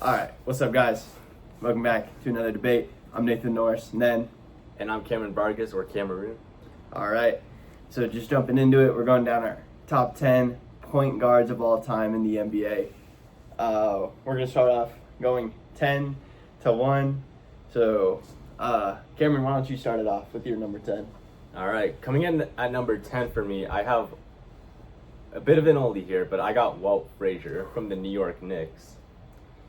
All right, what's up, guys? Welcome back to another debate. I'm Nathan Norris, Nen. And I'm Cameron Vargas, or Cameroon. All right, so just jumping into it, we're going down our top 10 point guards of all time in the NBA. We're going to start off going 10 to 1. So, Cameron, why don't you start it off with your number 10? All right, coming in at number 10 for me, I have a bit of an oldie here, but I got Walt Frazier from the New York Knicks.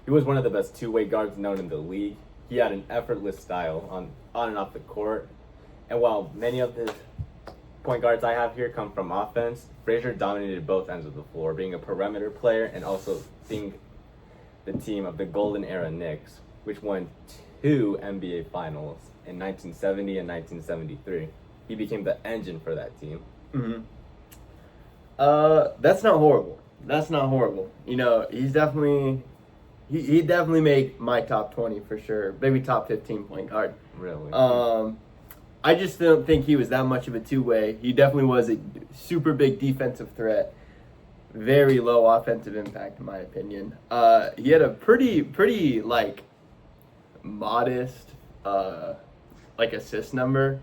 He was one of the best two-way guards known in the league. He had an effortless style on and off the court. And while many of the point guards I have here come from offense, Frazier dominated both ends of the floor, being a perimeter player and also being the team of the Golden Era Knicks, which won 2 NBA Finals in 1970 and 1973. He became the engine for that team. Mm-hmm. That's not horrible. That's not horrible. You know, he's definitely... He definitely make my top 20 for sure. Maybe top 15 point guard. Really? I just don't think he was that much of a two-way. He definitely was a super big defensive threat. Very low offensive impact, in my opinion. He had a pretty like modest like assist number.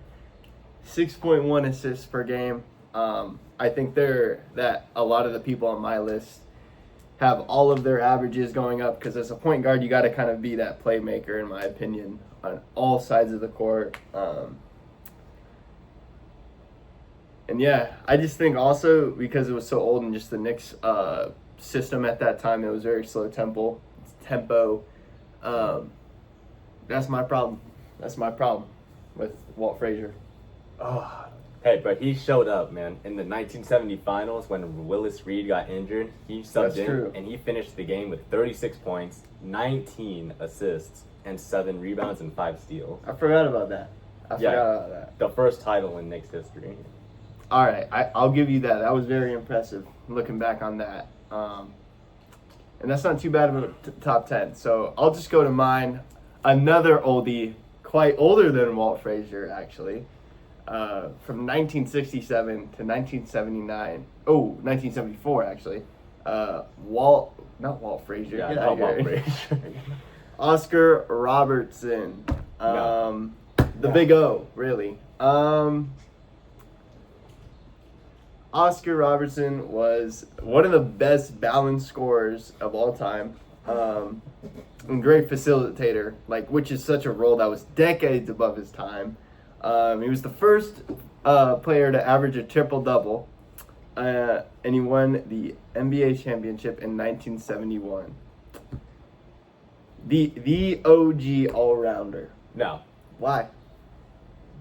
6.1 assists per game. I think that a lot of the people on my list have all of their averages going up because as a point guard, you got to kind of be that playmaker, in my opinion, on all sides of the court. And yeah, I just think also because it was so old and just the Knicks system at that time, it was very slow tempo. That's my problem. That's my problem with Walt Frazier. Oh, hey, but he showed up, man. In the 1970 finals when Willis Reed got injured, he subbed in and he finished the game with 36 points, 19 assists, and 7 rebounds and 5 steals. I forgot about that. Forgot about that. The first title in Knicks history. All right, I'll give you that. That was very impressive looking back on that. And that's not too bad of a top 10. So I'll just go to mine. Another oldie, quite older than Walt Frazier, actually. From 1967 to 1979. Oh, 1974, actually. Not Walt Frazier. Yeah, not Walt Frazier. Oscar Robertson. The Big O, really. Oscar Robertson was one of the best balanced scorers of all time. And great facilitator, which is such a role that was decades above his time. He was the first player to average a triple-double, and he won the NBA championship in 1971. The OG all-rounder. No. Why?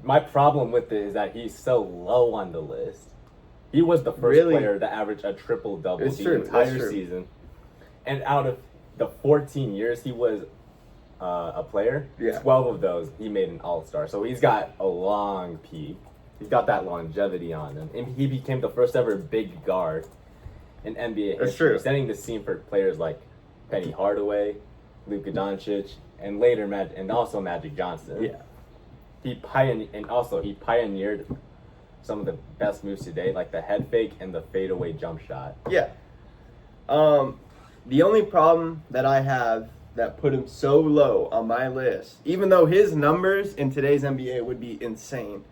My problem with it is that he's so low on the list. He was the first player to average a triple-double entire season. And out of the 14 years he was a player, 12 of those he made an all-star. So he's got a long peak. He's got that longevity on him. And he became the first ever big guard in NBA history, setting the scene for players like Penny Hardaway, Luka Doncic, and later Magic Johnson. Yeah. He pioneered some of the best moves today, like the head fake and the fadeaway jump shot. Yeah. The only problem that I have that put him so low on my list, even though his numbers in today's NBA would be insane,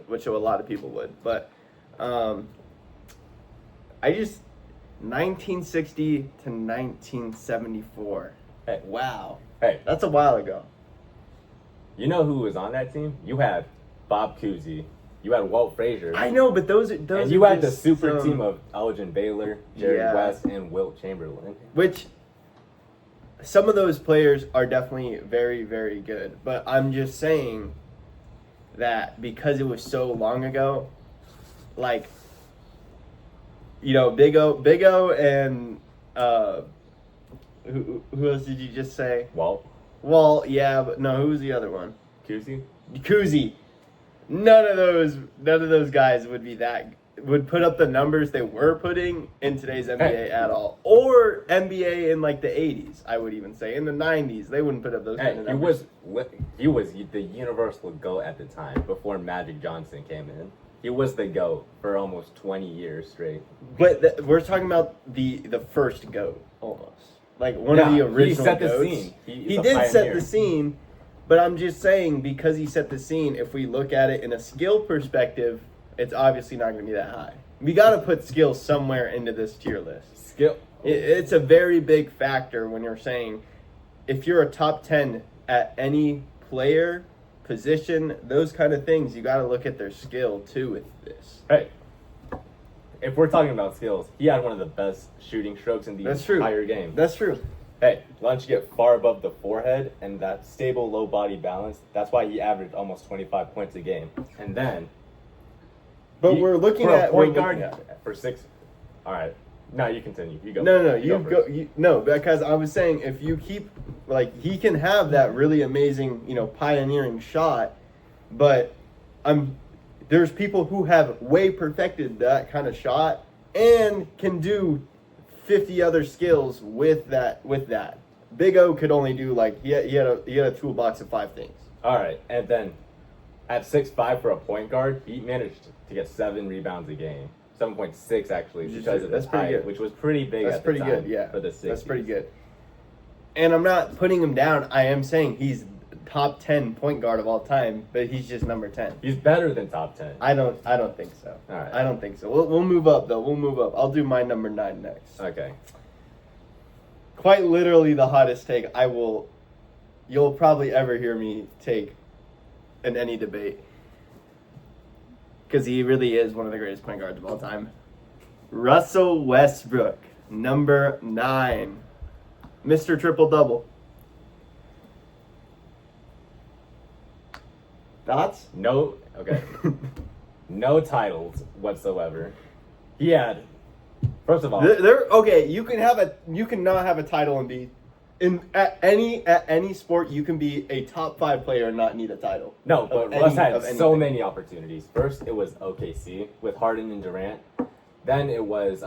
which a lot of people would, but 1960 to 1974. Hey. Wow. Hey. That's a while ago. You know who was on that team? You had Bob Cousy. You had Walt Frazier. I know, but those and you had the super team of Elgin Baylor, Jerry West, and Wilt Chamberlain. Which some of those players are definitely very, very good. But I'm just saying that because it was so long ago, Big O and who else did you just say? Walt, yeah, but no, who was the other one? Cousy. None of those guys would put up the numbers they were putting in today's NBA at all. Or NBA in the 80s, I would even say. In the 90s, they wouldn't put up those kind of numbers. He was the universal GOAT at the time before Magic Johnson came in. He was the GOAT for almost 20 years straight. But we're talking about the first GOAT, almost. like one of the original he set goats. the scene. He did set the scene, but I'm just saying because he set the scene, if we look at it in a skill perspective, it's obviously not going to be that high. We got to put skill somewhere into this tier list. Skill. It's a very big factor when you're saying if you're a top 10 at any player, position, those kind of things, you got to look at their skill too with this. Hey, if we're talking about skills, he had one of the best shooting strokes in the entire game. That's true. Hey, lunch get far above the forehead and that stable low body balance. That's why he averaged almost 25 points a game. And then, but we're looking at a point guard for 6. All right, no, you continue. You go. No, you go. No, because I was saying if you keep he can have that really amazing, pioneering shot, but there's people who have way perfected that kind of shot and can do 50 other skills with that. Big O could only do he had a toolbox of 5 things. All right, and then at 6'5" for a point guard, he managed to get 7 rebounds a game. 7.6 actually because of his height, which was pretty big at the time. That's pretty good, yeah. For the 60s. That's pretty good. And I'm not putting him down. I am saying he's top 10 point guard of all time, but he's just number 10. He's better than top 10. I don't think so. All right. I don't think so. We'll move up though. We'll move up. I'll do my number 9 next. Okay. Quite literally the hottest take you'll probably ever hear me take in any debate. Because he really is one of the greatest point guards of all time. Russell Westbrook, number 9. Mr. Triple-Double. Thoughts? No. Okay. No titles whatsoever. He had, first of all, okay. You can not have a title and be at any sport. You can be a top 5 player and not need a title. No, but Russ had so many opportunities. First, it was OKC with Harden and Durant. Then it was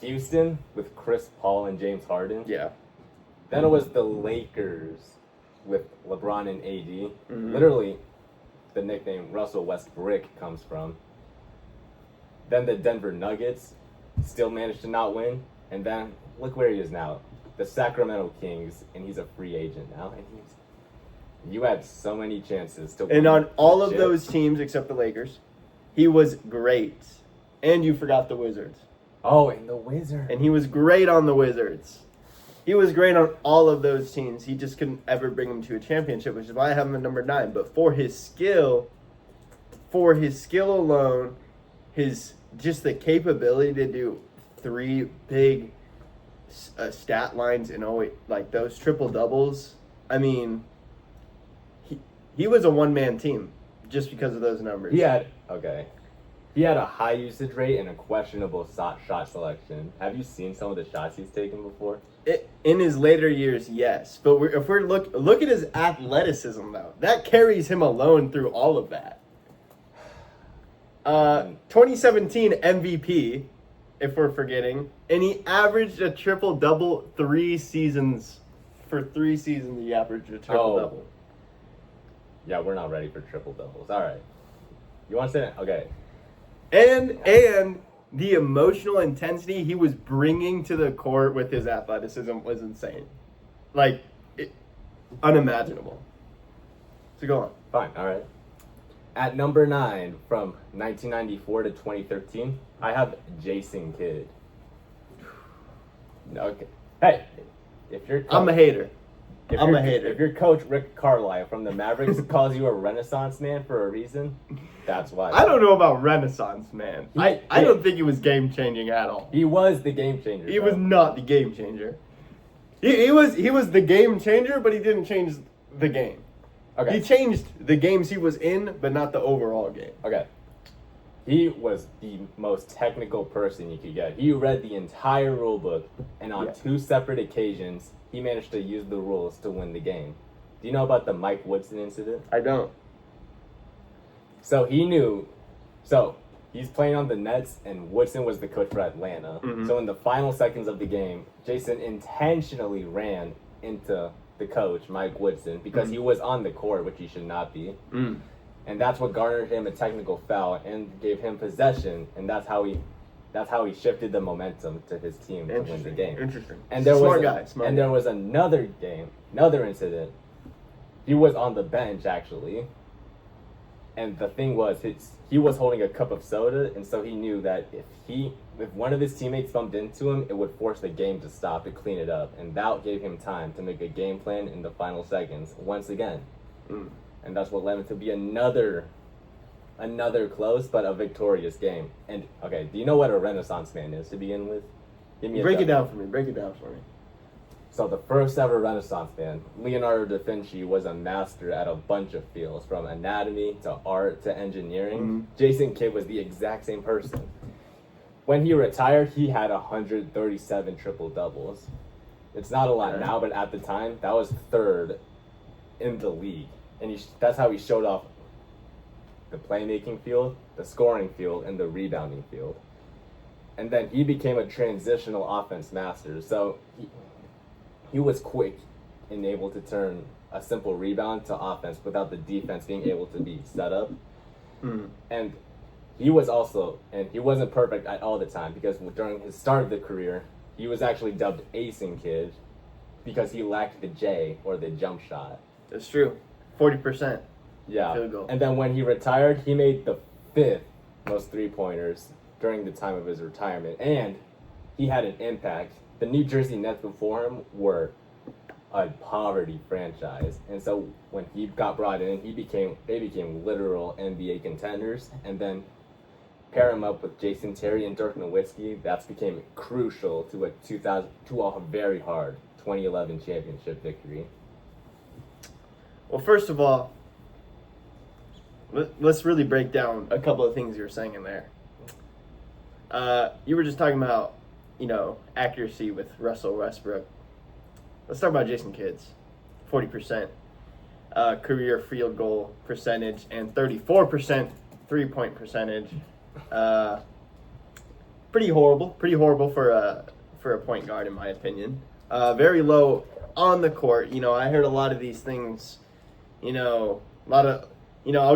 Houston with Chris Paul and James Harden. Yeah. Then it was the Lakers with LeBron and AD. Mm-hmm. Literally, the nickname Russell Westbrook comes from. Then the Denver Nuggets still managed to not win. And then look where he is now. The Sacramento Kings, and he's a free agent now. And you had so many chances to win. And on all of those teams except the Lakers, he was great. And you forgot the Wizards. Oh, and the Wizards. And he was great on the Wizards. He was great on all of those teams. He just couldn't ever bring them to a championship, which is why I have him at number 9. But for his skill alone, just the capability to do 3 big stat lines and those triple doubles. I mean, he was a one-man team just because of those numbers. He had a high usage rate and a questionable shot selection. Have you seen some of the shots he's taken before? In his later years, yes. But if we're look at his athleticism though, that carries him alone through all of that. 2017 MVP, if we're forgetting, and he averaged a triple-double 3 seasons. For 3 seasons, he averaged a triple-double. Yeah, we're not ready for triple-doubles. All right. You want to say that? Okay. And the emotional intensity he was bringing to the court with his athleticism was insane. Unimaginable. So go on. Fine, all right. At number 9, from 1994 to 2013, I have Jason Kidd. Okay. Hey, if you're... I'm a hater. If your coach, Rick Carlisle from the Mavericks, calls you a Renaissance man for a reason, that's why. I don't know about Renaissance man. I don't think he was game-changing at all. He was the game changer. He was not the game changer. He was the game changer, but he didn't change the game. Okay. He changed the games he was in, but not the overall game. Okay. He was the most technical person you could get. He read the entire rule book, and on 2 separate occasions, he managed to use the rules to win the game. Do you know about the Mike Woodson incident? I don't. So he knew. So he's playing on the Nets, and Woodson was the coach for Atlanta. Mm-hmm. So in the final seconds of the game, Jason intentionally ran into the coach, Mike Woodson, because he was on the court, which he should not be. And that's what garnered him a technical foul and gave him possession, and that's how he that's how he shifted the momentum to his team to win the game. Interesting. And there Smart was guy. there was another incident. He was on the bench actually, and the thing was, he was holding a cup of soda, and so he knew that if one of his teammates bumped into him, it would force the game to stop to clean it up, and that gave him time to make a game plan in the final seconds once again, and that's what led him to be another close but a victorious game. And okay, do you know what a Renaissance man is to begin with? Break it down for me. So the first ever Renaissance man, Leonardo da Vinci, was a master at a bunch of fields, from anatomy to art to engineering. Jason Kidd was the exact same person. When he retired, he had 137 triple doubles. It's not a lot now, but at the time, that was third in the league. And that's how he showed off the playmaking field, the scoring field, and the rebounding field. And then he became a transitional offense master. So he was quick and able to turn a simple rebound to offense without the defense being able to be set up. And he wasn't perfect at all the time, because during his start of the career, he was actually dubbed Acing Kid because he lacked the J, or the jump shot. That's true. 40%. Yeah. Field goal. And then when he retired, he made the 5th most three-pointers during the time of his retirement. And he had an impact. The New Jersey Nets before him were a poverty franchise. And so when he got brought in, they became literal NBA contenders. And then pair him up with Jason Terry and Dirk Nowitzki, that became crucial to a very hard 2011 championship victory. Well, first of all, let's really break down a couple of things you were saying in there. You were just talking about, accuracy with Russell Westbrook. Let's talk about Jason Kidd's 40% career field goal percentage and 34% three-point percentage. Pretty horrible for a point guard, in my opinion. Very low on the court. I heard a lot of these things. I'll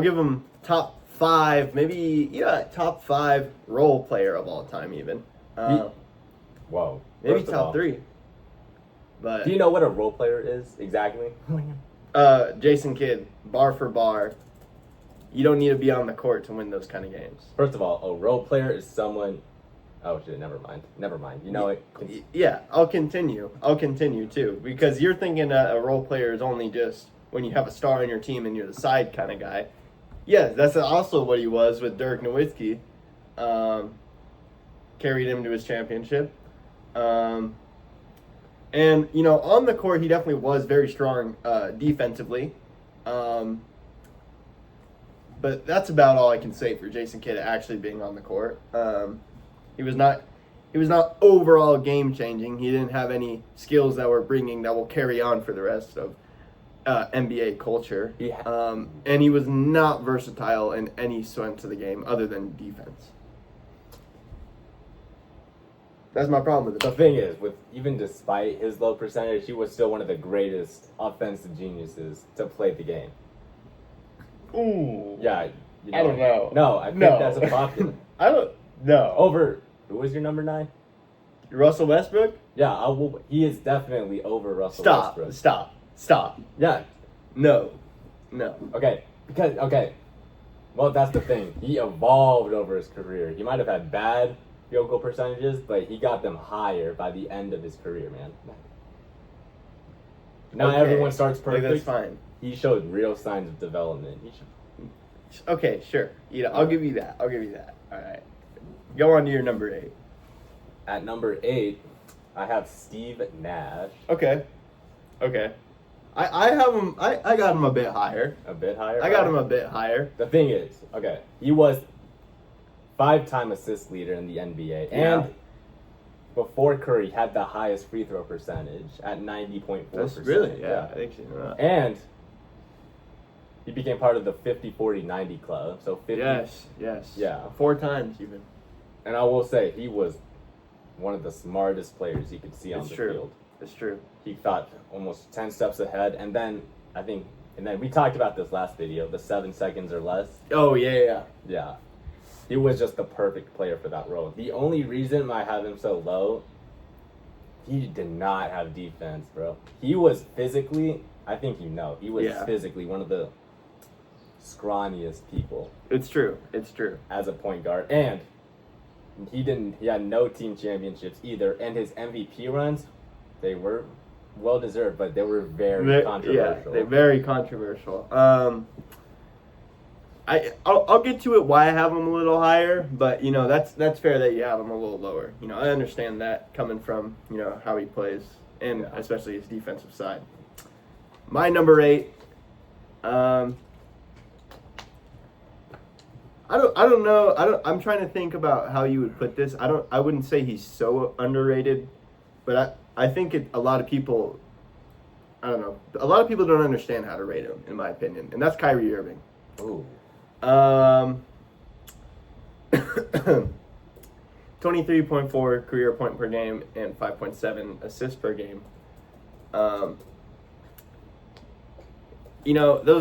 give him top 5, maybe top 5 role player of all time, even. Whoa. Maybe top 3. But do you know what a role player is exactly? Jason Kidd, bar for bar. You don't need to be on the court to win those kind of games. First of all, a role player is someone. Oh shit! Never mind. You know it. Yeah, I'll continue too, because you're thinking a role player is only just when you have a star on your team and you're the side kind of guy. Yeah, that's also what he was with Dirk Nowitzki. Carried him to his championship. And on the court, he definitely was very strong defensively. But that's about all I can say for Jason Kidd actually being on the court. He was not overall game changing. He didn't have any skills that will carry on for the rest of NBA culture. And he was not versatile in any sense of the game other than defense. That's my problem with it. The thing is, even despite his low percentage, he was still one of the greatest offensive geniuses to play the game. Ooh. Yeah. I don't know. No, I think that's a popular. I don't know. Over, who was your number 9? Russell Westbrook? Yeah, he is definitely over Russell Westbrook. Stop. Yeah. No. Okay, well, that's the thing. He evolved over his career. He might have had bad field goal percentages, but he got them higher by the end of his career, man. Not everyone starts perfect. That's fine. He showed real signs of development. Okay, sure. I'll give you that. All right. Go on to your number 8. At number 8, I have Steve Nash. Okay. I have him. I got him a bit higher. A bit higher? I got him a bit higher. The thing is, he was 5-time assist leader in the NBA. Yeah. And before Curry, had the highest free throw percentage at 90.4%. That's really, yeah. I think so. And he became part of the 50-40-90 club. So 50. Yes. Yeah. 4 times even. And I will say, he was one of the smartest players you could see on the field. It's true. He thought almost 10 steps ahead. And then we talked about this last video, the 7 seconds or less. Oh, yeah. Yeah. He was just the perfect player for that role. The only reason I have him so low, he did not have defense, bro. He was physically, I think he was physically one of the scrawniest people. It's true. As a point guard. And he had no team championships either. And his MVP runs, they were well deserved, but they were very controversial. Yeah, they're very controversial. I'll get to it why I have him a little higher, but that's fair that you have him a little lower. I understand that coming from how he plays and especially his defensive side. My number 8. I don't know. I'm trying to think about how you would put this. I wouldn't say he's so underrated, but I think a lot of people. I don't know. A lot of people don't understand how to rate him, in my opinion, and that's Kyrie Irving. Ooh. 23.4 career point per game and 5.7 assists per game. Those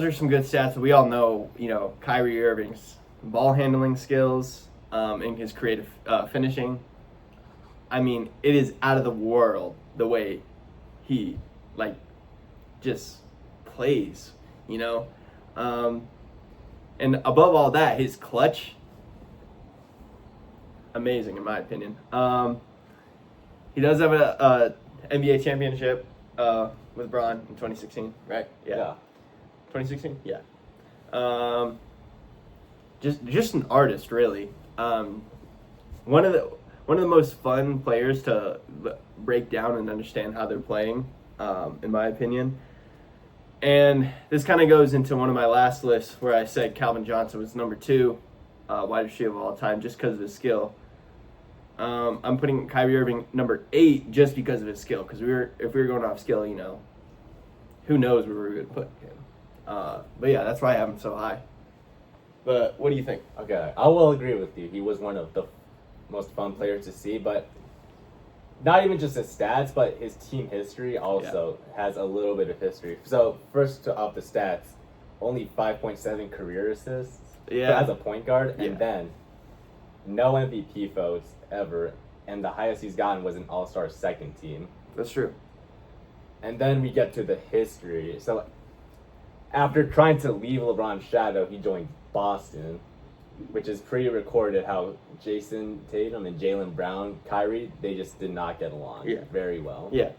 are some good stats. We all know, Kyrie Irving's ball handling skills, and his creative finishing. I mean, it is out of the world the way he just plays, and above all that, his clutch, amazing in my opinion. He does have a NBA championship with Bron in 2016, right? Yeah. 2016? Yeah. Just an artist, really. One of the most fun players to break down and understand how they're playing, in my opinion. And this kind of goes into one of my last lists where I said Calvin Johnson was number 2 wide receiver of all time just because of his skill. I'm putting Kyrie Irving number 8 just because of his skill. Because if we were going off skill, who knows where we would put him. But yeah, that's why I have him so high. But what do you think? Okay, I will agree with you. He was one of the most fun players to see, but not even just his stats, but his team history also has a little bit of history. So first off the stats, only 5.7 career assists as a point guard, and then no MVP votes ever, and the highest he's gotten was an All-Star second team. That's true. And then we get to the history. So after trying to leave LeBron's shadow, he joined Boston, which is pre-recorded how Jason Tatum and Jaylen Brown, Kyrie, they just did not get along very well. Yeah.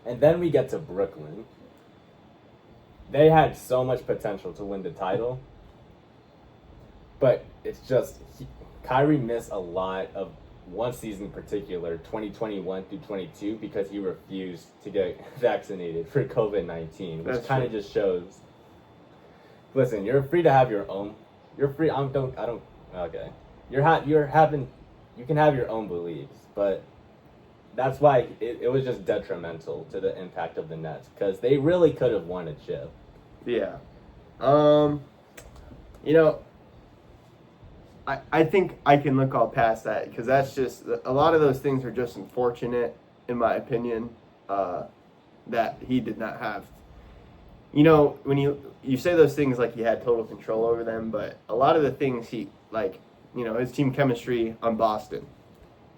And then we get to Brooklyn. They had so much potential to win the title, but it's just Kyrie missed a lot of one season in particular, 2021 through 22, because he refused to get vaccinated for COVID-19, which kind of just shows. Listen, you're free to have your own. You're free. Okay. You can have your own beliefs, but that's why it was just detrimental to the impact of the Nets, because they really could have won a chip. Yeah. I think I can look all past that, because that's just a lot of those things are just unfortunate, in my opinion, that he did not have. When you say those things like he had total control over them, but a lot of the things his team chemistry on Boston,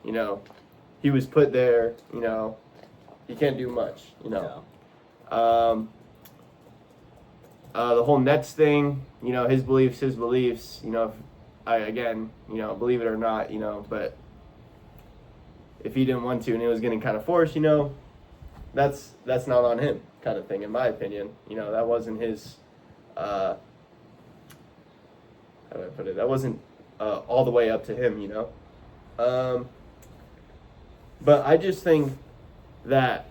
he was put there, he can't do much, The whole Nets thing, his beliefs, believe it or not, but if he didn't want to and it was getting kind of forced, that's not on him, kind of thing, in my opinion. That wasn't his, how do I put it? That wasn't all the way up to him, But I just think that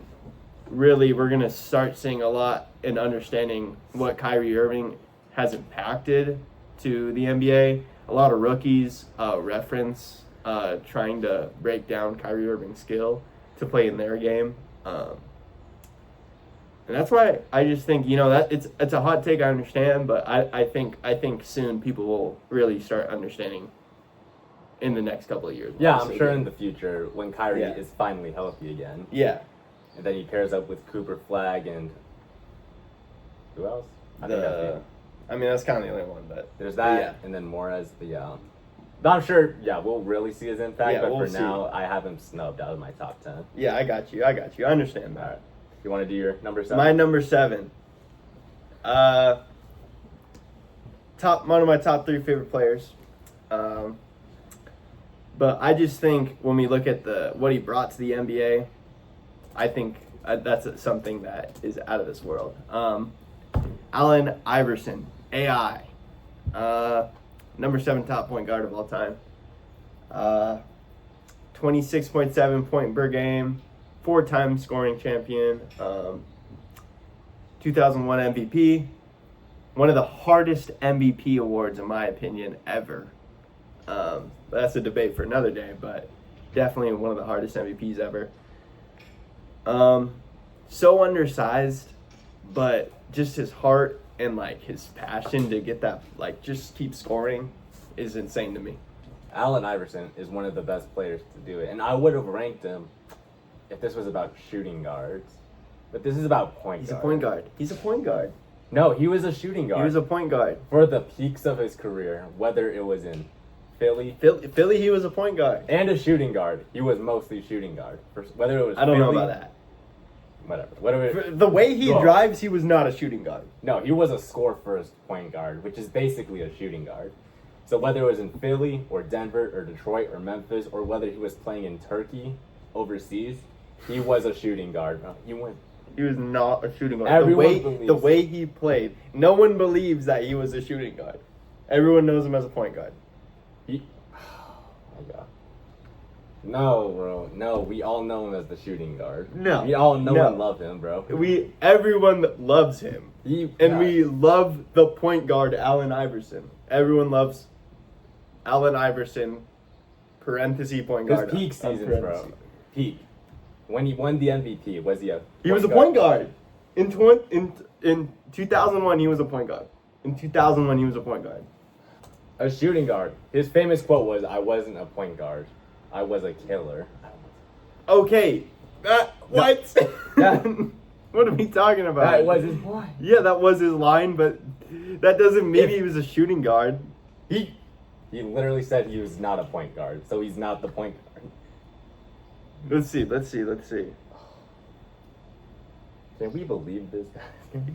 really we're going to start seeing a lot in understanding what Kyrie Irving has impacted to the NBA. A lot of rookies reference trying to break down Kyrie Irving's skill to play in their game. And that's why I just think, that it's a hot take, I understand, but I think soon people will really start understanding in the next couple of years. Yeah, I'm sure in the future when Kyrie is finally healthy again. Yeah. And then he pairs up with Cooper Flag and who else? That's kind of the only one, but there's that, and then Morez, But I'm sure, we'll really see his impact. Yeah, but we'll for now, I have him snubbed out of my top 10. Yeah, I got you. I understand that. All right. You want to do your number 7? My number 7. One of my top 3 favorite players. But I just think when we look at what he brought to the NBA, I think that's something that is out of this world. Allen Iverson, AI. Number 7 top point guard of all time. 26.7 point per game. 4-time scoring champion. 2001 MVP. One of the hardest MVP awards, in my opinion, ever. That's a debate for another day, but definitely one of the hardest MVPs ever. So undersized, but just his heart and like his passion to get that, like, just keep scoring is insane to me. Allen Iverson is one of the best players to do it, and I would have ranked him if this was about shooting guards. But this is about point guard. He's a point guard. He's a point guard. No, he was a shooting guard. He was a point guard. For the peaks of his career, whether it was in Philly, he was a point guard. And a shooting guard. He was mostly shooting guard. Whether it was I don't Philly, know about that. Whatever. The way he drives, he was not a shooting guard. No, he was a score-first point guard, which is basically a shooting guard. So whether it was in Philly or Denver or Detroit or Memphis, or whether he was playing in Turkey overseas, he was a shooting guard. He was not a shooting guard. Everyone The way he played, no one believes that he was a shooting guard. Everyone knows him as a point guard. Oh my God. No, bro. No, we all know him as the shooting guard. No. We all know and love him, bro. Everyone loves him. We love the point guard, Allen Iverson. Everyone loves Allen Iverson, parenthesis point guard. His peak seasons, bro. Peak. When he won the MVP, was he a He was a point guard. In 2001, he was a point guard. In 2001, he was a point guard. A shooting guard. His famous quote was, "I wasn't a point guard. I was a killer." Okay. What? Yeah. What are we talking about? That was his line. Yeah, that was his line, but that doesn't mean he was a shooting guard. He literally said he was not a point guard, so he's not the point guard. Let's see. Can we believe this?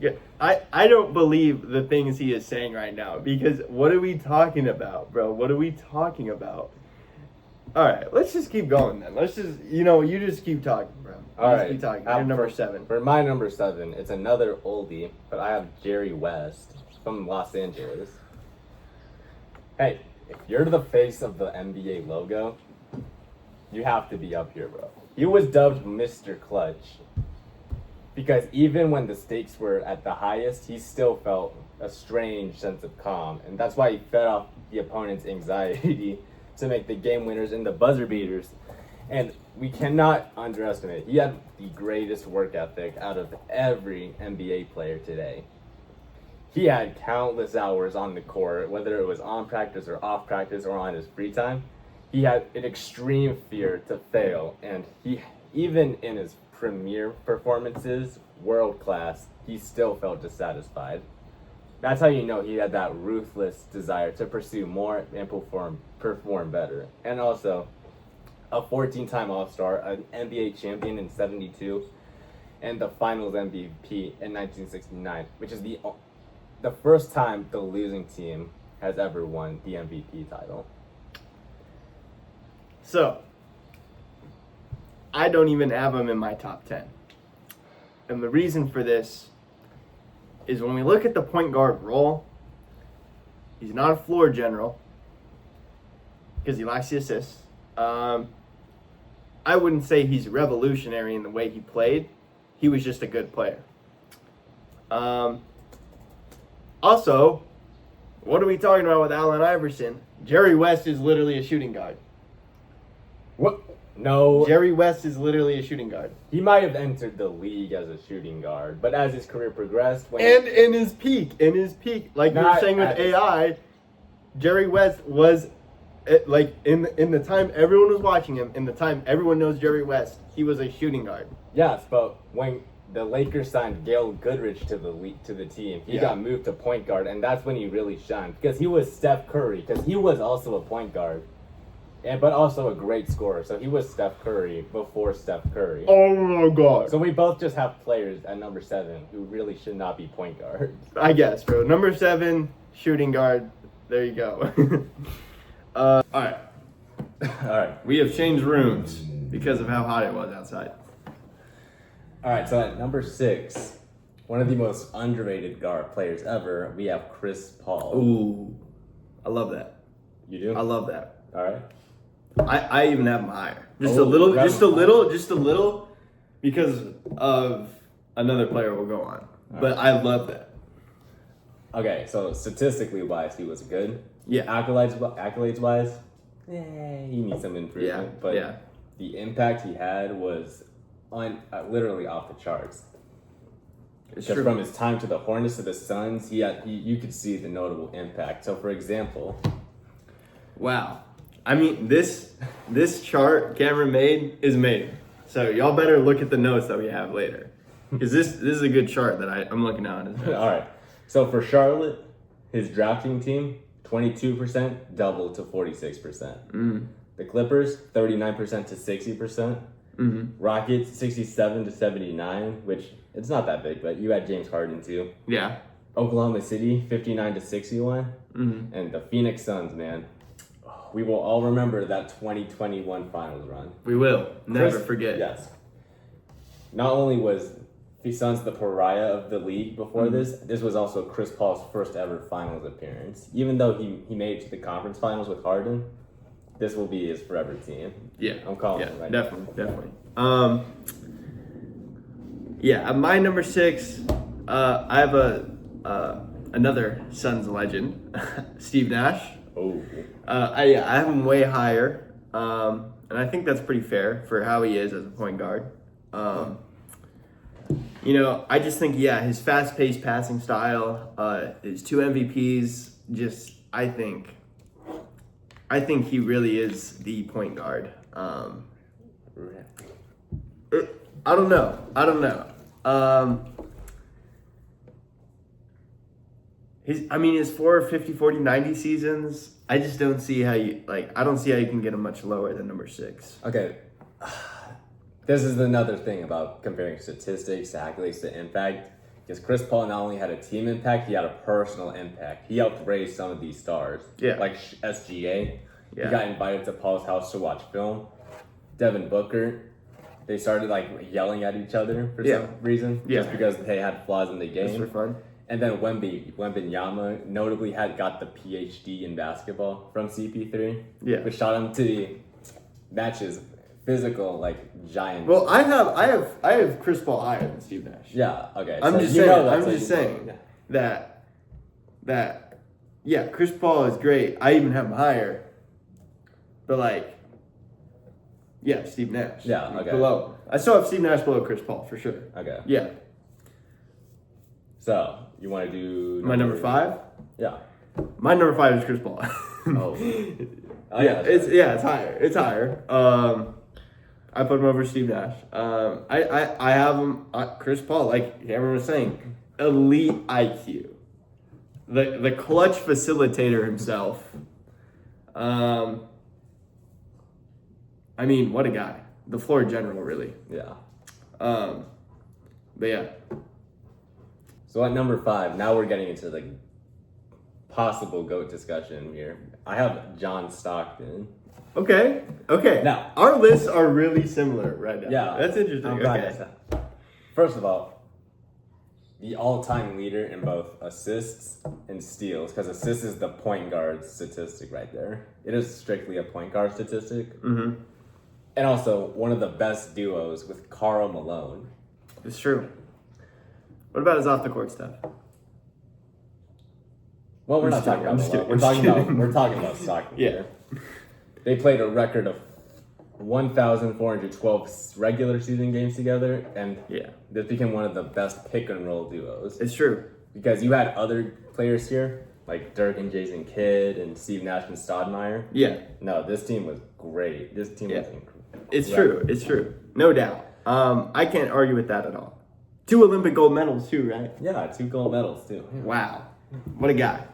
Yeah, I don't believe the things he is saying right now, because what are we talking about, bro? What are we talking about? All right, let's just keep going then. Let's just, you just keep talking, bro. All right. Keep talking. You're number 7. For my number 7, it's another oldie, but I have Jerry West from Los Angeles. Hey, if you're the face of the NBA logo, you have to be up here, bro. He was dubbed Mr. Clutch because even when the stakes were at the highest, he still felt a strange sense of calm, and that's why he fed off the opponent's anxiety to make the game winners and the buzzer beaters. And we cannot underestimate, he had the greatest work ethic out of every NBA player today. He had countless hours on the court, whether it was on practice or off practice or on his free time. He had an extreme fear to fail, and he, even in his premier performances, world class, he still felt dissatisfied. That's how you know he had that ruthless desire to pursue more and perform better. And also, a 14-time All-Star, an NBA champion in 72, and the Finals MVP in 1969, which is the first time the losing team has ever won the MVP title. So, I don't even have him in my top 10. And the reason for this is when we look at the point guard role, he's not a floor general because he lacks the assists. I wouldn't say he's revolutionary in the way he played. He was just a good player. Also, what are we talking about with Allen Iverson? Jerry West is literally a shooting guard. What? No. Jerry West is literally a shooting guard. He might have entered the league as a shooting guard, but as his career progressed... in his peak, like you were saying with AI, Jerry West was, like, in the time everyone was watching him, in the time everyone knows Jerry West, he was a shooting guard. Yes, but when the Lakers signed Gail Goodrich to the team. He got moved to point guard, and that's when he really shined because he was Steph Curry. Because he was also a point guard, but also a great scorer. So he was Steph Curry before Steph Curry. Oh my God! So we both just have players at number 7 who really should not be point guards. I guess, bro. Number 7, shooting guard. There you go. All right. All right. We have changed rooms because of how hot it was outside. All right, so at number 6, one of the most underrated guard players ever, we have Chris Paul. Ooh, I love that. You do? I love that. All right. I even have him higher. Just a little, because of another player we'll go on. But I love that. Okay, so statistically wise, he was good. Yeah. Accolades wise, he needs some improvement. But the impact he had was literally off the charts. Just from his time to the Hornets to the Suns, you could see the notable impact. So, for example, wow, I mean this chart Cameron made is made. So y'all better look at the notes that we have later, because this is a good chart that I'm looking at. All right, so for Charlotte, his drafting team 22% doubled to 46%. The Clippers 39% to 60%. Rockets 67 to 79, which it's not that big, but you had James Harden too. Yeah. Oklahoma City 59 to 61, and the Phoenix Suns, man, we will all remember that 2021 Finals run. We will never forget. Yes. Not only was the Suns the pariah of the league before this was also Chris Paul's first ever Finals appearance. Even though he made it to the conference finals with Harden, this will be his forever team. Yeah, I'm calling it right definitely. At my number 6, I have another Suns legend, Steve Nash. Oh. I have him way higher, and I think that's pretty fair for how he is as a point guard. I just think his fast-paced passing style, his 2 MVPs. I think he really is the point guard. I don't know. His 4 50, 40, 90 seasons, I just don't see how I don't see how you can get him much lower than number 6. Okay. This is another thing about comparing statistics, accolades to impact. Because Chris Paul not only had a team impact, he had a personal impact. He helped raise some of these stars. Yeah. Like SGA. Yeah. He got invited to Paul's house to watch film. Devin Booker. They started yelling at each other for some reason. Yeah. Just because they had flaws in the game. Just for fun. And then Wembanyama notably got the PhD in basketball from CP3. Yeah. Which shot him to the matches. Physical, giant. Well, I have Chris Paul higher than Steve Nash. Yeah. Okay. I'm just saying that Chris Paul is great. I even have him higher. But Steve Nash. Yeah. Okay. Below. I still have Steve Nash below Chris Paul for sure. Okay. Yeah. So you want to do my number 5? Yeah. My number 5 is Chris Paul. It's higher. It's higher. I put him over Steve Nash. I have him, Chris Paul, like Cameron was saying, elite IQ. The clutch facilitator himself. What a guy. The floor general, really. Yeah. But yeah. So at number 5, now we're getting into the possible GOAT discussion here. I have John Stockton. Okay. Now, our lists are really similar right now. Yeah. That's interesting. Okay. First of all, the all-time leader in both assists and steals, because assists is the point guard statistic right there. It is strictly a point guard statistic. Mm-hmm. And also, one of the best duos with Karl Malone. It's true. What about his off-the-court stuff? Well, we're not talking about Malone. We're talking about Stockton. Yeah. They played a record of 1,412 regular season games together, and this became one of the best pick and roll duos. It's true. Because you had other players here, like Dirk and Jason Kidd and Steve Nash and Stoudemire. Yeah. No, this team was great. This team was incredible. It's true. No doubt. I can't argue with that at all. 2 Olympic gold medals too, right? Yeah, 2 gold medals too. Yeah. Wow. What a guy.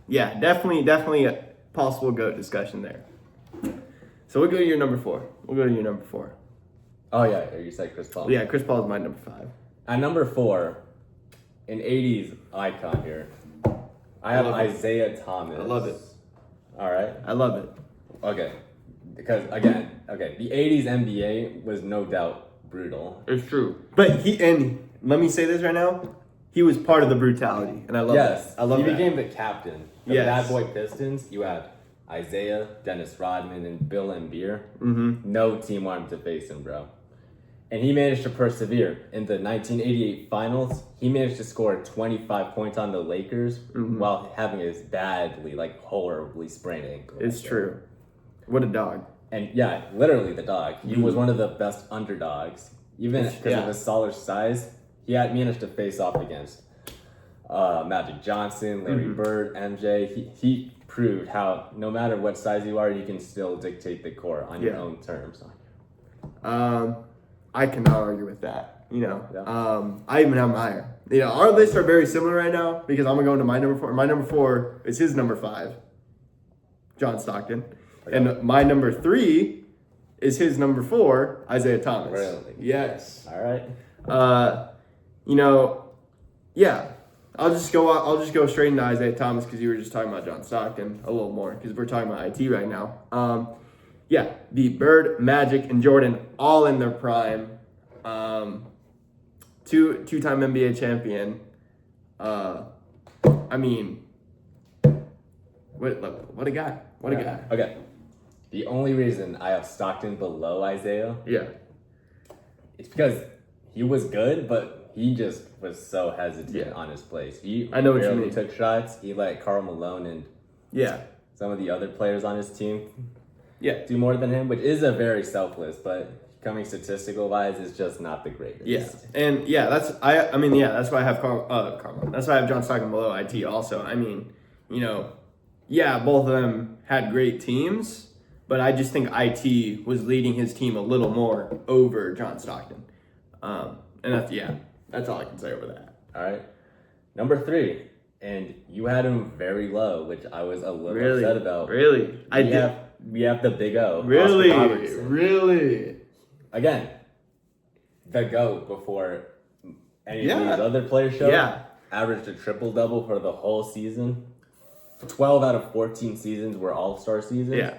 Yeah, definitely a possible GOAT discussion there. So we'll go to your number 4. Oh yeah, you said Chris Paul. Yeah, Chris Paul is my number 5. At number 4, an 80s icon here, I have Isaiah Thomas. I love it. All right. I love it. Okay. Because, again, the 80s NBA was no doubt brutal. It's true. But let me say this right now, he was part of the brutality, and I love that. I love he that. became the captain. The Bad Boy Pistons, you had Isaiah, Dennis Rodman, and Bill Embiid. Mm-hmm. No team wanted to face him, bro. And he managed to persevere. In the 1988 finals, he managed to score 25 points on the Lakers while having his horribly sprained ankle. It's true. What a dog. And yeah, literally the dog. He was one of the best underdogs. Even because of his solid size, he had managed to face off against Magic Johnson, Larry Bird, MJ. He proved how no matter what size you are, you can still dictate the court on your own terms. I cannot argue with that. I even have him higher. Our lists are very similar right now because I'm gonna go into my number 4. My number 4 is his number 5, John Stockton, and my number 3 is his number 4, Isaiah Thomas. Really? Yes. All right. I'll just go straight into Isaiah Thomas because you were just talking about John Stockton a little more because we're talking about IT right now. The Bird, Magic, and Jordan all in their prime. Two-time NBA champion. What a guy. What a guy. Okay. The only reason I have Stockton below Isaiah, it's because he was good, but he just was so hesitant on his plays. I know what you mean. He took shots. He let Karl Malone and some of the other players on his team do more than him, which is a very selfless, but coming statistical wise is just not the greatest. That's why I have Carmelo. That's why I have John Stockton below IT also. Both of them had great teams, but I just think IT was leading his team a little more over John Stockton. That's all I can say over that. All right. Number 3, and you had him very low, which I was a little upset about. Really? We have the Big O. Really? Again, the GOAT before any of these other players showed. Averaged a triple-double for the whole season. 12 out of 14 seasons were all-star seasons.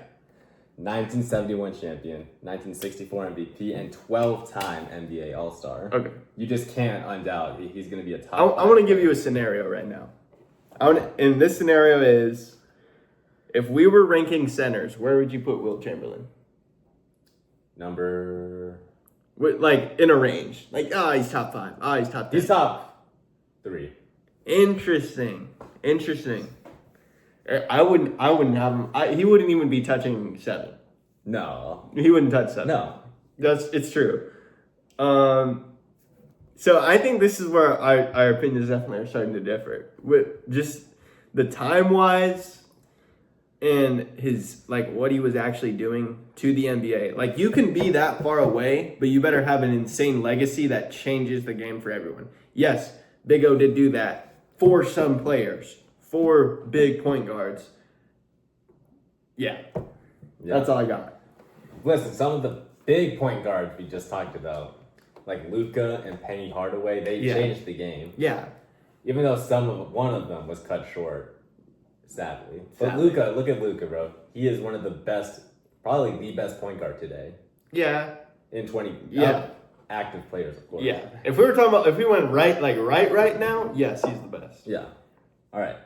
1971 champion, 1964 MVP, and 12-time NBA All-Star. Okay. You just can't undoubt he's going to be a top. I want to give you a scenario right now. And this scenario is, if we were ranking centers, where would you put Wilt Chamberlain? Number... in a range. He's top 5. He's top 10. He's top 3. Interesting. I wouldn't have him. He wouldn't even be touching 7. No. He wouldn't touch 7. No. It's true. So I think this is where our opinions definitely are starting to differ. With just the time-wise and his, what he was actually doing to the NBA. You can be that far away, but you better have an insane legacy that changes the game for everyone. Yes, Big O did do that for some players, for big point guards. That's all I got. Listen, some of the big point guards we just talked about, like Luka and Penny Hardaway, they changed the game. Even though one of them was cut short. Sadly. But Luka, look at Luka, bro. He is one of the best, probably the best point guard today. In 20 active players, of course. If we went right now, yes, he's the best. All right.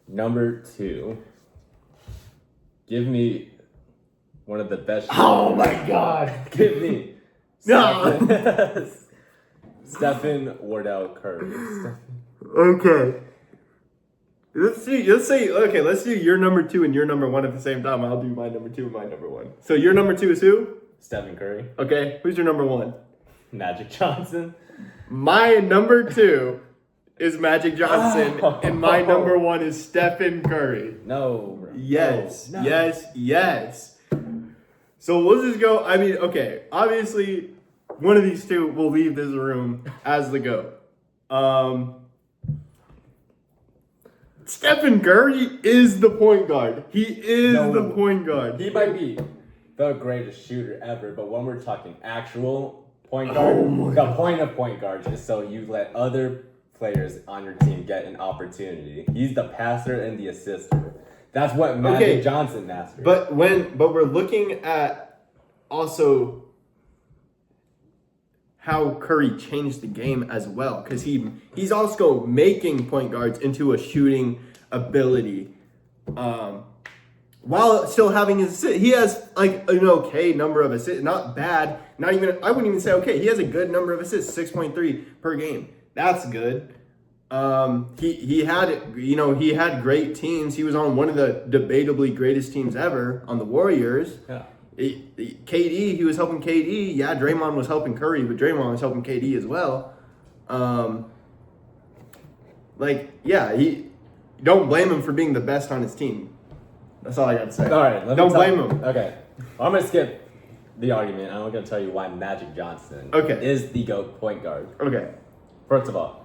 Number 2. Give me one of the best. Oh my God. Give me. No. Stephen Wardell Curry. Okay. Let's do your number 2 and your number 1 at the same time. I'll do my number 2 and my number 1. So your number 2 is who? Stephen Curry. Okay. Who's your number 1? Magic Johnson. My number 2 is Magic Johnson, and my number 1 is Stephen Curry. No, bro. Yes. No. Yes. So we'll just go. Obviously, one of these two will leave this room as the GOAT. Stephen Curry is the point guard. He is the point guard. He might be the greatest shooter ever, but when we're talking actual point guard, the point of point guards is so you let other players on your team get an opportunity. He's the passer and the assister. That's what Magic Johnson mastered. But we're looking at also how Curry changed the game as well, because he's also making point guards into a shooting ability, while still having his assist. He has like an okay number of assists, not bad, not even, I wouldn't even say okay. He has a good number of assists, 6.3 per game. That's good. He had great teams. He was on one of the debatably greatest teams ever on the Warriors. Yeah. KD, he was helping KD. Yeah, Draymond was helping Curry, but Draymond was helping KD as well. Don't blame him for being the best on his team. That's all I got to say. All right, don't blame him. Okay, I'm gonna skip the argument. I'm gonna tell you why Magic Johnson is the GOAT point guard. Okay. First of all,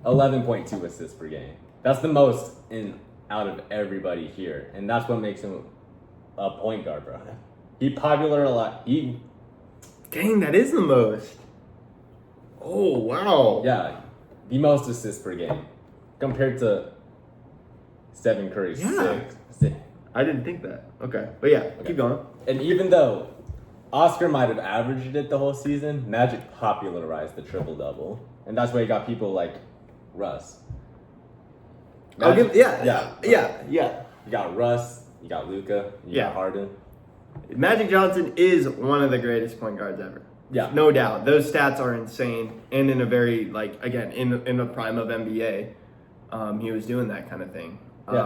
11.2 assists per game. That's the most out of everybody here, and that's what makes him a point guard, bro. He Dang, that is the most. Oh, wow. Yeah, the most assists per game compared to Stephen Curry's six. I didn't think that. Okay, but yeah, keep going. And even though Oscar might have averaged it the whole season, Magic popularized the triple-double, and that's why you got people like Russ. Yeah. You got Russ, you got Luka, you got Harden. Magic Johnson is one of the greatest point guards ever. Yeah, no doubt. Those stats are insane, and in a very in the prime of NBA, he was doing that kind of thing. His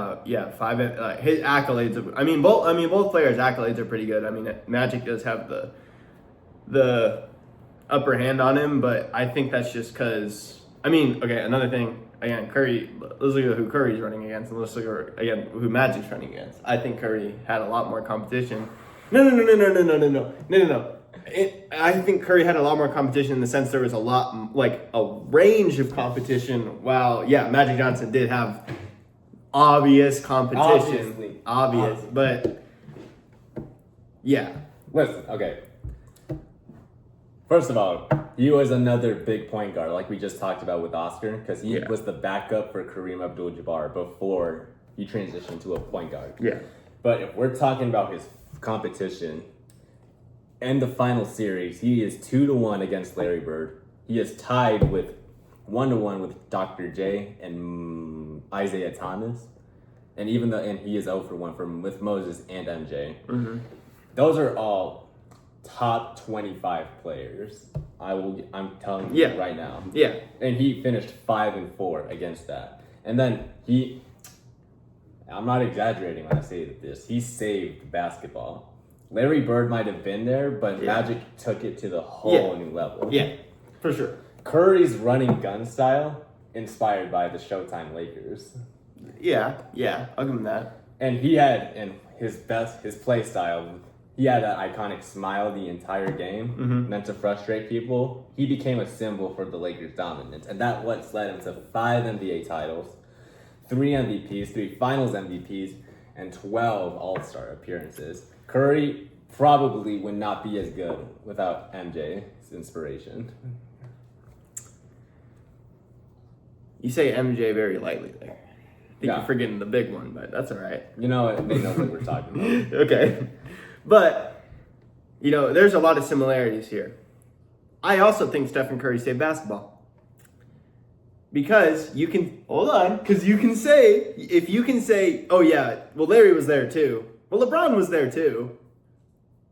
accolades. Both players' accolades are pretty good. I mean, Magic does have the upper hand on him, but I think that's just because. Another thing. Again, Curry. Let's look at who Curry's running against, and let's look at who Magic's running against. I think Curry had a lot more competition. No. I think Curry had a lot more competition in the sense there was a range of competition. While Magic Johnson did have obvious competition. Obvious. But yeah. Listen, okay. First of all, he was another big point guard, like we just talked about with Oscar, because he was the backup for Kareem Abdul-Jabbar before he transitioned to a point guard. Yeah. But if we're talking about his competition, in the final series, he is 2-1 against Larry Bird. He is tied with 1-1 with Dr. J and Isaiah Thomas, and he is 0-1 with Moses and MJ. Mm-hmm. Those are all top 25 players. I'm telling you right now. Yeah. And he finished 5-4 against that. And then I'm not exaggerating when I say this, he saved basketball. Larry Bird might have been there, but Magic took it to the whole new level. Yeah, for sure. Curry's running gun style inspired by the Showtime Lakers. Yeah, I'll give him that. And he had his play style. He had an iconic smile the entire game, meant to frustrate people. He became a symbol for the Lakers' dominance, and that's what led him to 5 NBA titles, 3 MVPs, 3 Finals MVPs, and 12 All-Star appearances. Curry probably would not be as good without MJ's inspiration. You say MJ very lightly there. I think you're forgetting the big one, but that's all right. You know, they know what we're talking about. Okay. But, there's a lot of similarities here. I also think Stephen Curry saved basketball. Because you can say, oh yeah, well Larry was there too. Well, LeBron was there too.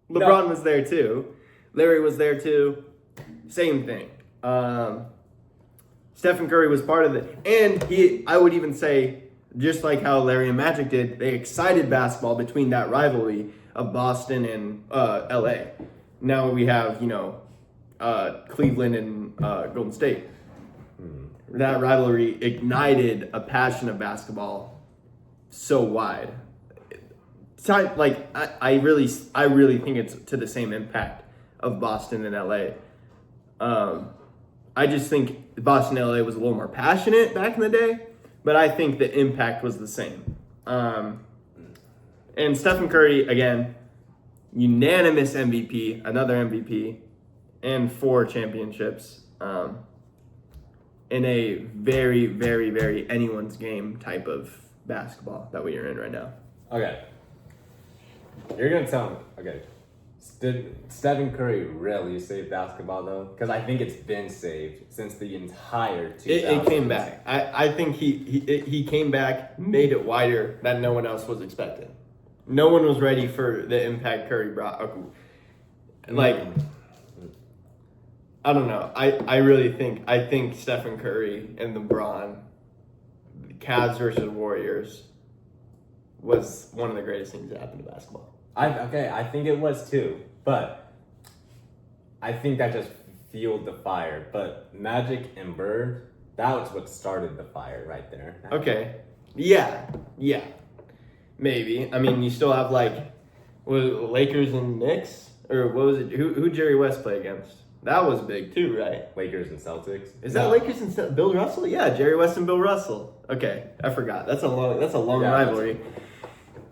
Was there too. Larry was there too. Same thing. Stephen Curry was part of it. And I would even say, just like how Larry and Magic did, they excited basketball between that rivalry of Boston and LA. Now we have, Cleveland and Golden State. That rivalry ignited a passion of basketball so wide. I really think it's to the same impact of Boston and LA. I just think Boston LA was a little more passionate back in the day, but I think the impact was the same. And Stephen Curry, again, unanimous MVP, another MVP, and 4 championships in a very, very, very anyone's game type of basketball that we are in right now. Okay. You're going to tell me, okay, did Stephen Curry really save basketball, though? Because I think it's been saved since the entire 2000s. It came back. I think he came back, made it wider than no one else was expecting. No one was ready for the impact Curry brought. Like, I don't know. I think Stephen Curry and LeBron, Cavs versus Warriors, was one of the greatest things that happened to basketball. I think it was too, but I think that just fueled the fire. But Magic and Bird, that was what started the fire right there. Okay. Yeah. Maybe. I mean, you still have was it Lakers and Knicks? Or what was it? Who Jerry West play against? That was big too, right? Lakers and Celtics. Is that Lakers and Bill Russell? Yeah, Jerry West and Bill Russell. Okay, I forgot. That's a long rivalry.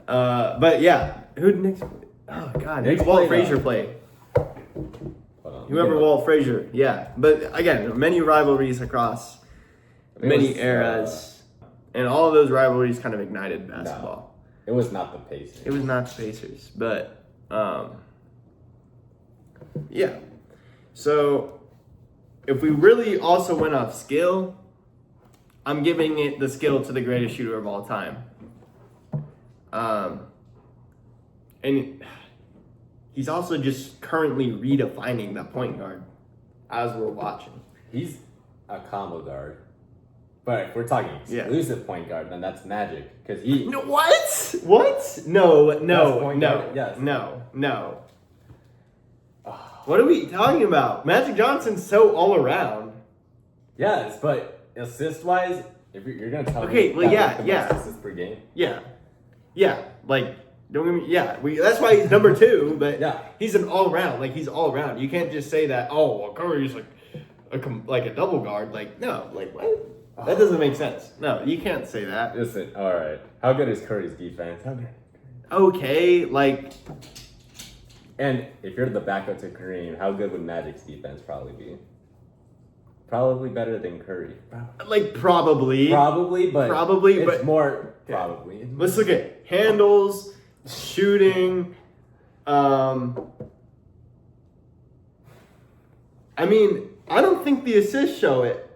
But yeah, who did Knicks? Oh God, who did Walt Frazier play? Whoever Walt Frazier. Yeah, but again, many rivalries across many eras, and all of those rivalries kind of ignited basketball. No, it was not the Pacers. It was not the Pacers, but yeah. So if we really also went off skill, I'm giving it the skill to the greatest shooter of all time. And he's also just currently redefining the point guard as we're watching. He's a combo guard. But if we're talking exclusive point guard, then that's Magic. Because he... No, what? What? No. Yes. No. What are we talking about? Magic Johnson's so all around. Yes, but assist-wise, if you're going to tell me... Most assists per game? Yeah. Like, don't get me... that's why he's number 2, but he's an all-around. Like, he's all-around. You can't just say that, Curry's like a double guard. Like, no. Like, what? That doesn't make sense. No, you can't say that. Listen, all right. How good is Curry's defense? Okay, like... And if you're the backup to Kareem, how good would Magic's defense probably be? Probably better than Curry. Like, probably, but it's more probably. Let's look at handles, shooting. I mean, I don't think the assists show it,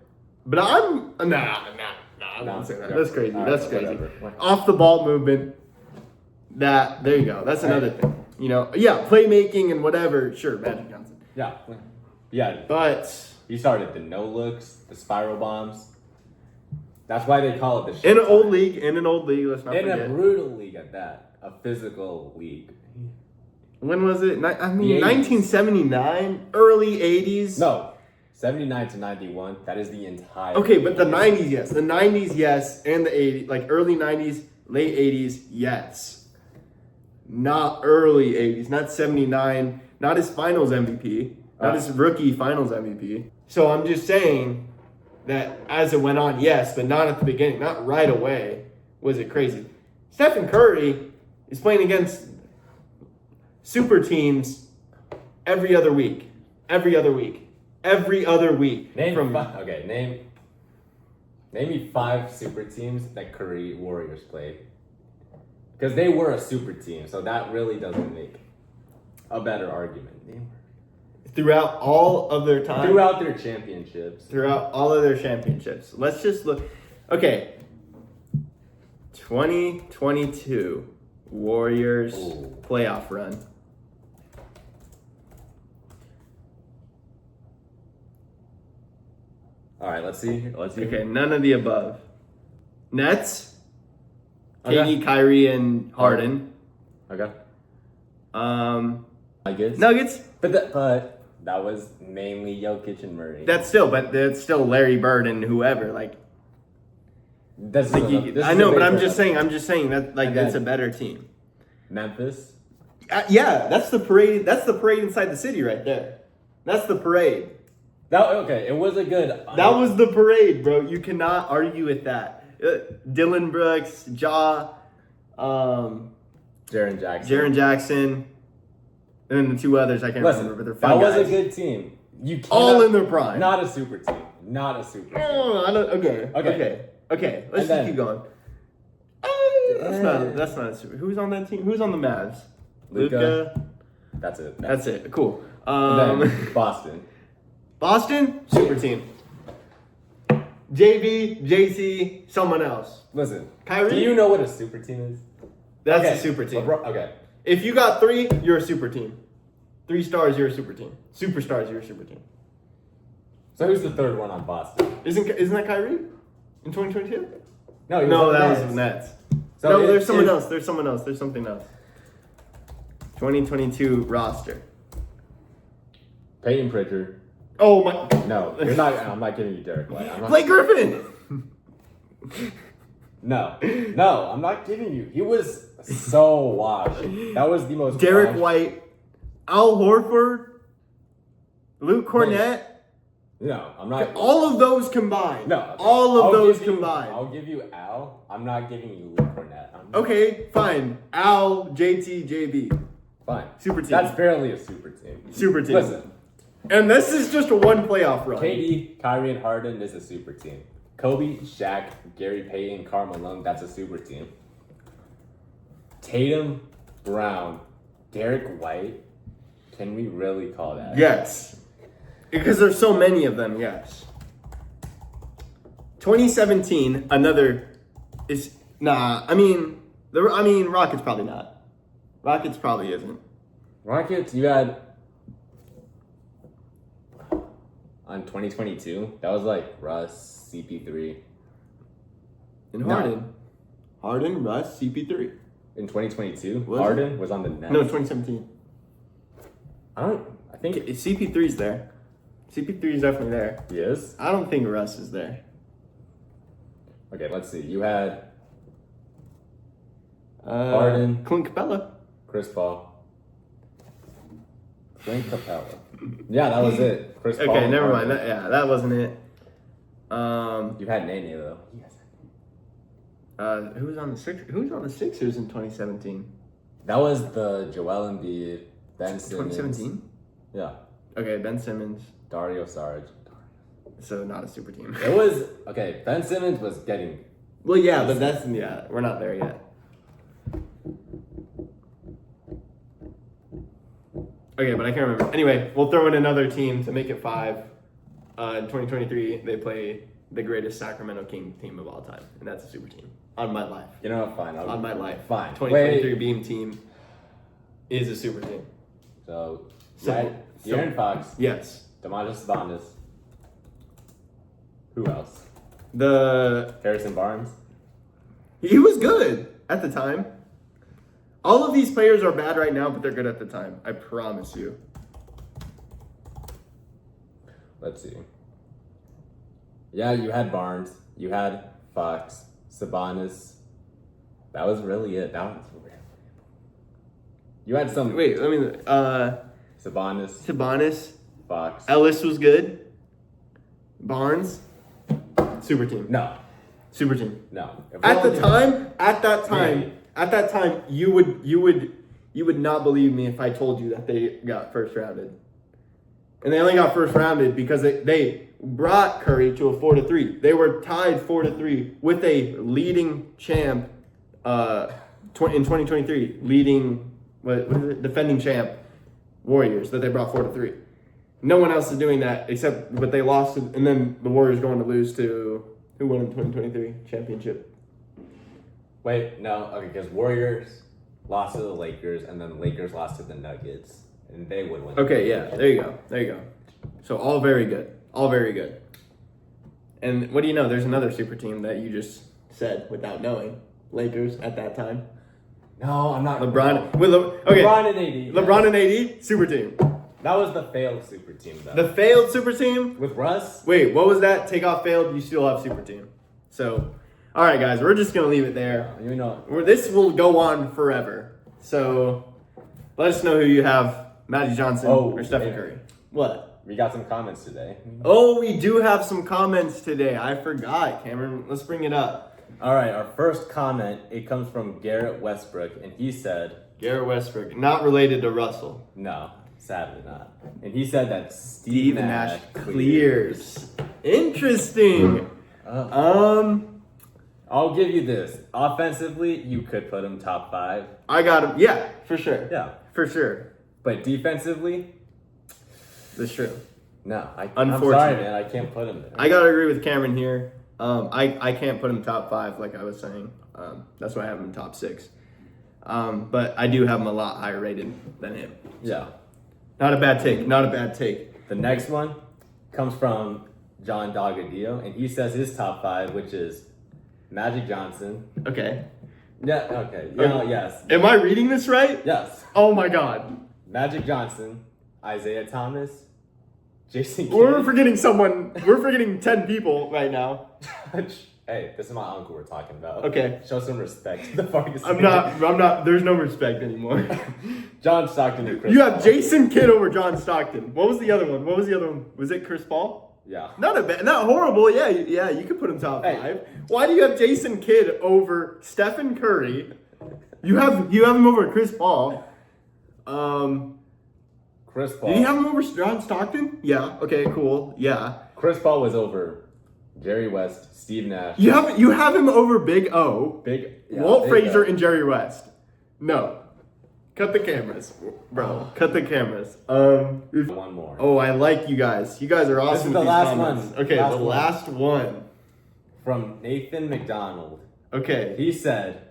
but I'm I won't say that. That's crazy. That's crazy. Whatever. Off the ball movement. There you go. That's another thing. Playmaking and whatever. Sure, Magic Johnson. Yeah. But he started the no looks, the spiral bombs. That's why they call it the in an old league. Let's not forget. In a brutal league at that, a physical league. When was it? 1979, early 80s. No, 79 to 91. That is the entire. Okay, but the 90s, yes. The 90s, yes, and the 80s, like early 90s, late 80s, yes. Not early 80s, not 79, not his finals MVP, not his rookie finals MVP. So I'm just saying that as it went on, yes, but not at the beginning, not right away. Was it crazy? Stephen Curry is playing against super teams every other week. Name me 5 super teams that Curry Warriors played. Because they were a super team, so that really doesn't make a better argument. Throughout all of their time? Throughout their championships. Throughout all of their championships. Let's just look. Okay. 2022 Warriors playoff run. All right, let's see. Okay, none of the above. Nets. KD, Kyrie, and Harden. Okay. Nuggets. But that was mainly Jokic and Murray. That's still Larry Bird and whoever. Like, I know, but I'm just saying that that's a better team. Memphis. Yeah, that's the parade. That's the parade inside the city right there. That's the parade. It was a good. That was the parade, bro. You cannot argue with that. Dylan Brooks, Jaren Jackson, and then the two others I can't remember, but they're fun guys. That was a good team. All in their prime. Not a super team. Not a super team. Okay. Let's just keep going. That's not a super. Who's on that team? Who's on the Mavs? Luka. That's it. That's it. Cool. And then Boston. Boston, super team. JB, JC, someone else. Listen, Kyrie. Do you know what a super team is? That's a super team. Okay. If you got 3, you're a super team. 3 stars, you're a super team. Superstars, you're a super team. So who's the third one on Boston? Isn't that Kyrie in 2022? No, that was the Nets. So no, there's someone else. There's someone else. There's something else. 2022 roster. Peyton Pritchard. Oh my! No, you're not. I'm not giving you Derek White. Blake Griffin. No, I'm not giving you. He was so washed. That was the most. Derek White, Al Horford, Luke Cornett. No, I'm not. All of those combined. No, all of those combined. I'll give you Al. I'm not giving you Luke Cornett. Okay, fine. Al, JT, JB. Fine. Super team. That's barely a super team. Super team. Listen. And this is just a one playoff run. KD, Kyrie, and Harden is a super team. Kobe, Shaq, Gary Payton, Karl Malone, that's a super team. Tatum, Brown, Derek White, can we really call that? Yes. Because there's so many of them, yes. 2017, another is Rockets probably not. Rockets probably isn't. Rockets, you had on 2022, that was like Russ, CP3. And Harden. Harden, Russ, CP3. In 2022, Harden was on the Nets. No, 2017. I think CP3's there. CP3 is definitely there. He is? I don't think Russ is there. Okay, let's see. You had Harden, Clint Capella, Chris Paul, Clint Capella. Yeah, that was it. Chris Paul. Okay, never mind. That wasn't it. You had Nene though. Who was on the Sixers? Who was on the Sixers in 2017? That was the Joel Embiid, Ben Simmons. 2017. Yeah. Okay, Ben Simmons, Dario Saric. So not a super team. It was okay. Ben Simmons was getting. Well, yeah, but we're not there yet. Okay, but I can't remember. Anyway, we'll throw in another team to make it 5. In 2023, they play the greatest Sacramento King team of all time, and that's a super team. On my life. You know what? Fine. On my life. Fine. 2023 Beam team is a super team. So De'Aaron Fox. Yes. Domantas Sabonis. Who else? Harrison Barnes. He was good at the time. All of these players are bad right now, but they're good at the time. I promise you. Let's see. Yeah, you had Barnes. You had Fox. Sabonis. That was really it. You had some. Wait, I mean, Sabonis. Fox. Ellis was good. Barnes. Super team. No. Super team. No. At that time, you would not believe me if I told you that they got first rounded. And they only got first rounded because they brought Curry to a 4-3. They were tied 4-3 with a leading champ in 2023, defending champ Warriors that they brought 4-3. No one else is doing that but they lost, and then the Warriors going to lose to who won in 2023 championship. Wait, no, okay, because Warriors lost to the Lakers, and then the Lakers lost to the Nuggets, and they would win. Okay, yeah, there you go. So all very good. And what do you know? There's another super team that you just said without knowing. Lakers at that time. No, I'm not. LeBron and AD. LeBron and AD, super team. That was the failed super team, though. The failed super team? With Russ? Wait, what was that? Take off failed, you still have super team. So, all right, guys, we're just going to leave it there. You know. This will go on forever. So, let us know who you have, Magic Johnson or Stephen Curry. What? we got some comments today. Oh, we do have some comments today. I forgot, Cameron. Let's bring it up. All right, our first comment, it comes from Garrett Westbrook, and he said... Garrett Westbrook, not related to Russell. No, sadly not. And he said that Steve Nash clears. Interesting. I'll give you this. Offensively, you could put him top 5. I got him. Yeah, for sure. Yeah. For sure. But defensively... That's true. No, I'm Unfortunate. sorry, man. I can't put him there. I gotta agree with Cameron here. I can't put him top 5 like I was saying. That's why I have him in top 6. But I do have him a lot higher rated than him. Yeah. Not a bad take. Not a bad take. The next one comes from John Dogadillo, and he says his top 5, which is Magic Johnson. Okay. Yeah, okay. Yes. Am I reading this right? Yes. Oh my God. Magic Johnson, Isaiah Thomas, Jason Kidd. We're forgetting someone. We're forgetting 10 people right now. Hey, this is my uncle we're talking about. Okay. Show some respect to the Fargus. I'm not. There's no respect anymore. John Stockton and Chris You Paul. have Jason Kidd over John Stockton. What was the other one? Was it Chris Paul? Yeah. Not horrible. Yeah, you could put him top 5. Why do you have Jason Kidd over Stephen Curry? You have him over Chris Paul. Chris Paul. Did you have him over John Stockton? Yeah. Okay. Cool. Yeah. Chris Paul was over Jerry West, Steve Nash. You have him over Big O, Walt Big Frazier, O. and Jerry West. No. Cut the cameras, bro. Cut the cameras. One more. Oh, I like you guys. You guys are awesome. This is with the these last comments. one. Okay, the last one. From Nathan McDonald. Okay. He said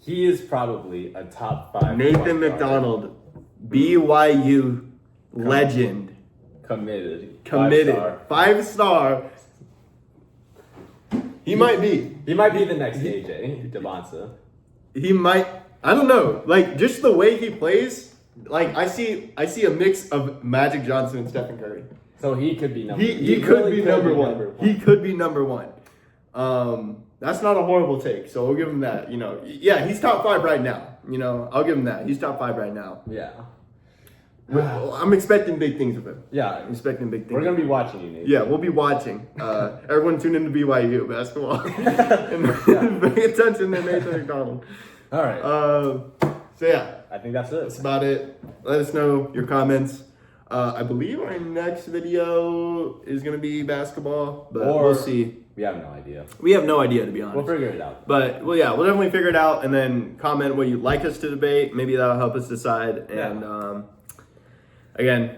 he is probably a top 5. Nathan McDonald, BYU legend. Committed. 5-star. He might be. He might be the next AJ Devonta. He might. I don't know. Like, just the way he plays, like, I see a mix of Magic Johnson and Stephen Curry. So he could be number He could be number one. He could be number one. That's not a horrible take, so we'll give him that. Yeah, he's top 5 right now. I'll give him that. He's top 5 right now. Yeah. I'm expecting big things of him. Yeah. I'm expecting big things. We're going to be watching you, Nate. Yeah, we'll be watching. Everyone tune into BYU basketball. And pay attention to Nathan McDonald. All right. So yeah. I think that's it. That's about it. Let us know your comments. I believe our next video is going to be basketball, but we'll see. We have no idea. We have no idea, to be honest. We'll figure it out. But, we'll definitely figure it out, and then comment what you'd like us to debate. Maybe that'll help us decide. And, again,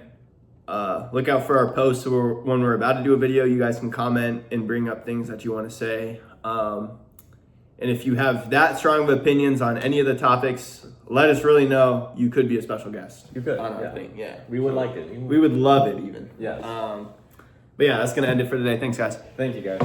look out for our posts when we're about to do a video. You guys can comment and bring up things that you want to say. And if you have that strong of opinions on any of the topics, let us really know. You could be a special guest. You could. On our thing. Yeah. We would like it. We would love it, even. Yes. But yeah, that's going to end it for today. Thanks, guys. Thank you, guys.